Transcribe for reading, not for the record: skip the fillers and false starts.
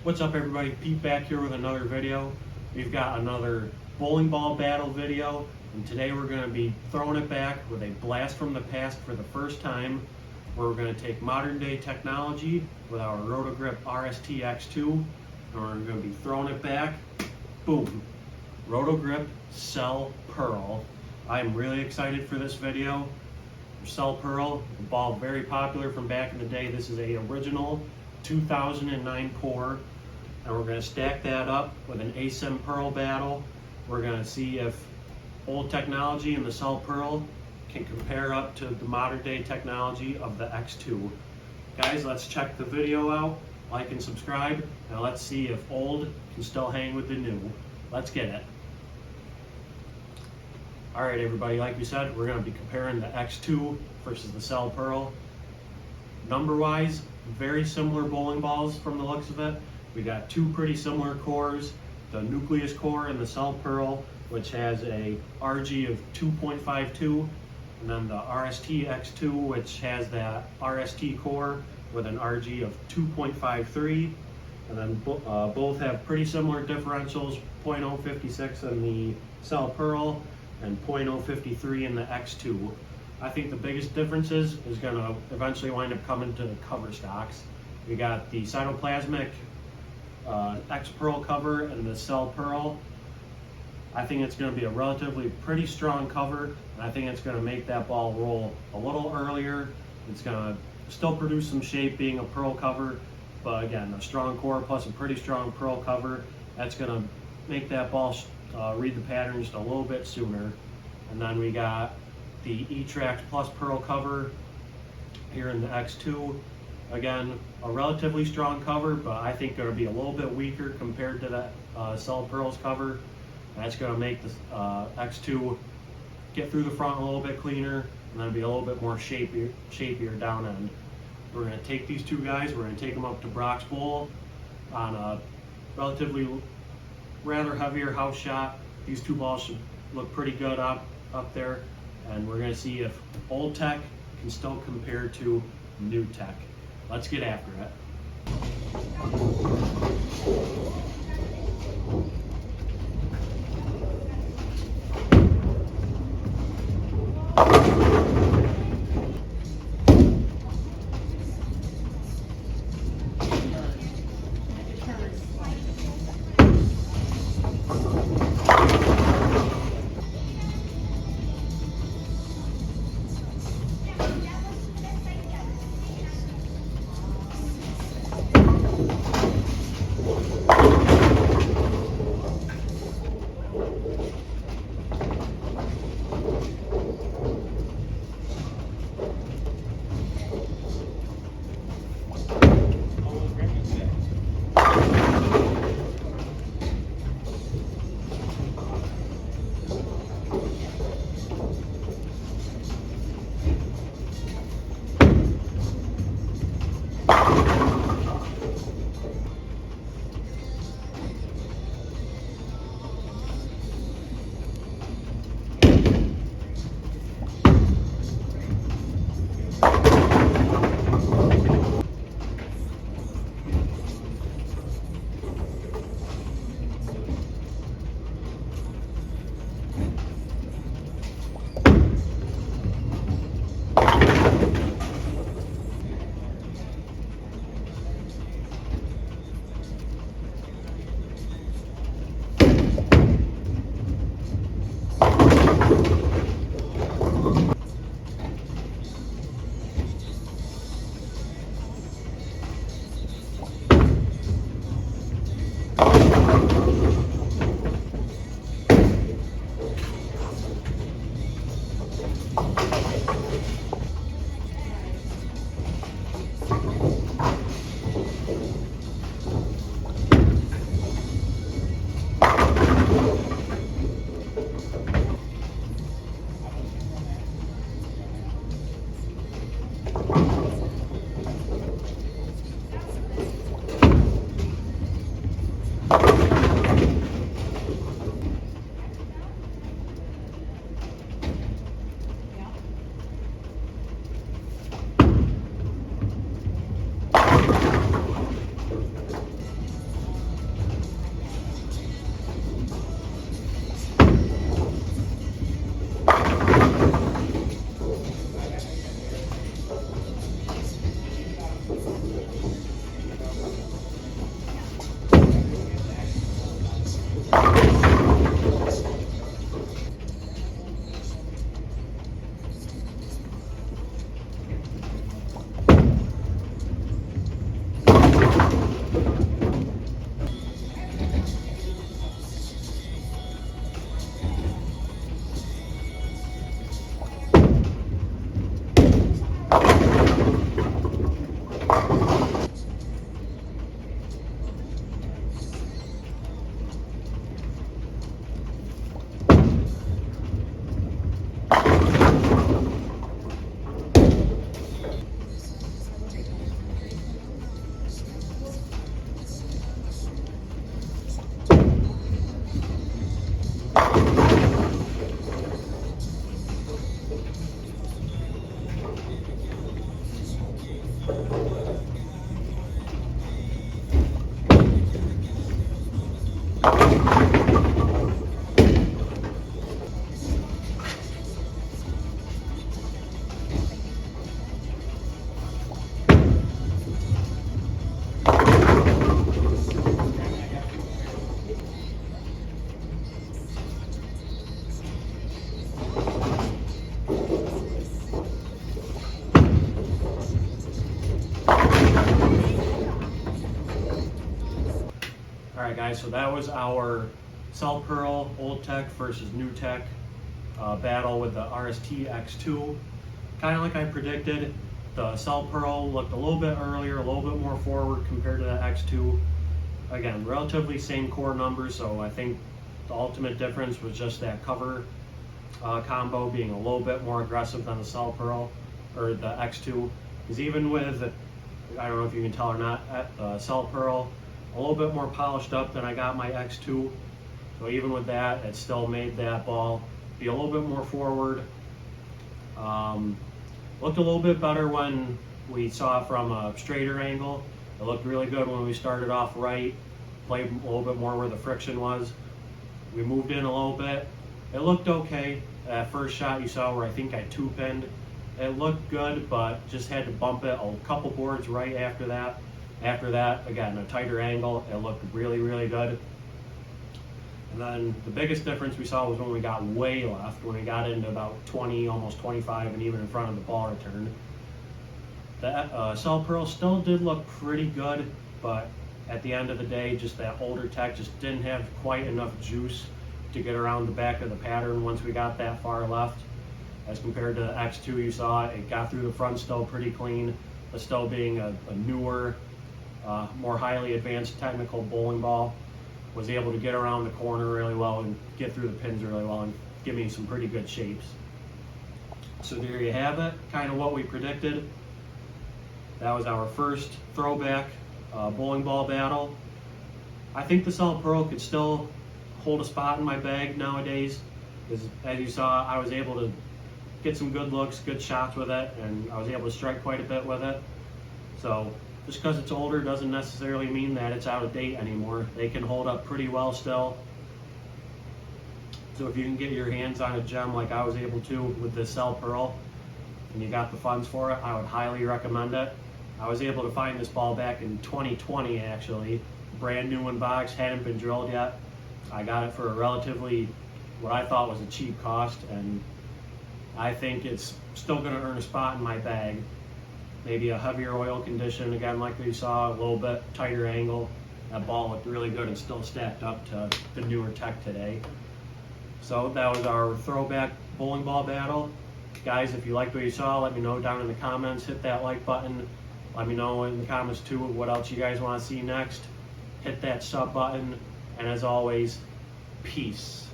What's up everybody, Pete back here with another video. We've got another bowling ball battle video, and today we're going to be throwing it back with a blast from the past for the first time, where we're going to take modern day technology with our Rotogrip RST X2, and we're going to be throwing it back. Boom! Rotogrip Cell Pearl. I'm really excited for this video. Cell Pearl, a ball very popular from back in the day. This is a original 2009 core, and we're going to stack that up with an Asym Pearl battle. We're going to see if old technology in the Cell Pearl can compare up to the modern day technology of the X2. Guys, let's check the video out, like and subscribe, and let's see if old can still hang with the new. Let's get it. Alright everybody, like we said, we're going to be comparing the X2 versus the Cell Pearl. Number wise, very similar bowling balls from the looks of it. We got two pretty similar cores, the nucleus core and the Cell Pearl, which has a RG of 2.52, and then the RST X2, which has that RST core with an RG of 2.53, and then both have pretty similar differentials, 0.056 in the Cell Pearl and 0.053 in the X2. I think the biggest differences is going to eventually wind up coming to the cover stocks. We got the cytoplasmic X Pearl cover and the Cell Pearl. I think it's going to be a relatively pretty strong cover, and I think it's going to make that ball roll a little earlier. It's going to still produce some shape being a pearl cover, but again, a strong core plus a pretty strong pearl cover, that's going to make that ball read the pattern just a little bit sooner. And then we got the E-Trax Plus Pearl cover here in the X2. Again, a relatively strong cover, but I think going to be a little bit weaker compared to that Cell Pearl's cover. That's going to make the X2 get through the front a little bit cleaner, and then be a little bit more shapier down end. We're going to take these two guys, we're going to take them up to Brock's Bowl on a relatively rather heavier house shot. These two balls should look pretty good up there, and we're going to see if old tech can still compare to new tech. Let's get after it. Alright guys, so that was our Cell Pearl Old Tech versus New Tech battle with the RST X2. Kind of like I predicted, the Cell Pearl looked a little bit earlier, a little bit more forward compared to the X2. Again, relatively same core numbers, so I think the ultimate difference was just that cover combo being a little bit more aggressive than the Cell Pearl or the X2. Because even with, I don't know if you can tell or not, at the Cell Pearl, a little bit more polished up than I got my X2. So even with that, it still made that ball be a little bit more forward. Looked a little bit better when we saw it from a straighter angle. It looked really good when we started off right, played a little bit more where the friction was. We moved in a little bit. It looked okay. That first shot you saw where I think I two-pinned, it looked good, but just had to bump it a couple boards right after that. After that, again, a tighter angle, it looked really, really good. And then the biggest difference we saw was when we got way left, when we got into about 20, almost 25, and even in front of the ball return. The Cell Pearl still did look pretty good, but at the end of the day, just that older tech just didn't have quite enough juice to get around the back of the pattern once we got that far left. As compared to the X2 you saw, it got through the front still pretty clean, but still being a newer, more highly advanced technical bowling ball, was able to get around the corner really well and get through the pins really well and give me some pretty good shapes. So there you have it, kind of what we predicted. That was our first throwback bowling ball battle. I think the Cell Pearl could still hold a spot in my bag nowadays, because as you saw, I was able to get some good looks, good shots with it, and I was able to strike quite a bit with it. So just because it's older doesn't necessarily mean that it's out of date anymore. They can hold up pretty well still. So if you can get your hands on a gem like I was able to with the Cell Pearl, and you got the funds for it, I would highly recommend it. I was able to find this ball back in 2020 actually, brand new in box, hadn't been drilled yet. I got it for a relatively, what I thought was a cheap cost, and I think it's still going to earn a spot in my bag. Maybe a heavier oil condition, again, like we saw, a little bit tighter angle. That ball looked really good and still stacked up to the newer tech today. So that was our throwback bowling ball battle. Guys, if you liked what you saw, let me know down in the comments. Hit that like button. Let me know in the comments too what else you guys want to see next. Hit that sub button. And as always, peace.